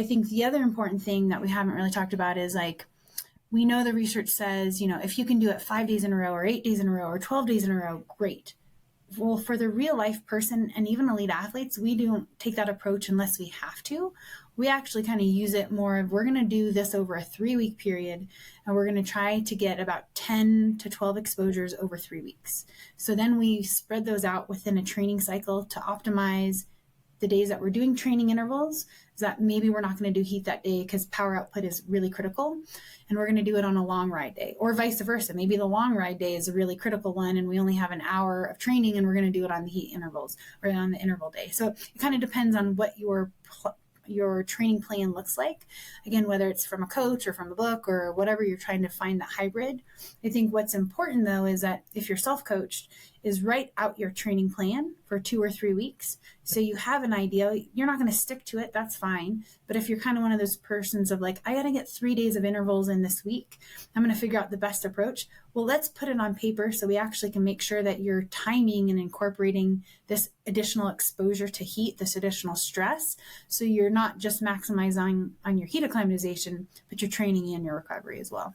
I think the other important thing that we haven't really talked about is like, we know the research says, if you can do it 5 days in a row or 8 days in a row or 12 days in a row, great. Well, for the real life person and even elite athletes, we don't take that approach unless we have to. We actually kind of use it more of, we're going to do this over a 3-week period, and we're going to try to get about 10 to 12 exposures over 3 weeks. So then we spread those out within a training cycle to optimize the days that we're doing training intervals, is that maybe we're not going to do heat that day because power output is really critical, and we're going to do it on a long ride day, or vice versa. Maybe the long ride day is a really critical one and we only have an hour of training and we're going to do it on the heat intervals or on the interval day. So it kind of depends on what your training plan looks like. Again, whether it's from a coach or from a book or whatever, you're trying to find the hybrid. I think what's important though is that if you're self-coached, is write out your training plan for 2 or 3 weeks. So you have an idea. You're not going to stick to it. That's fine. But if you're kind of one of those persons of like, I got to get 3 days of intervals in this week, I'm going to figure out the best approach. Well, let's put it on paper so we actually can make sure that you're timing and incorporating this additional exposure to heat, this additional stress. So you're not just maximizing on your heat acclimatization, but you're training and your recovery as well.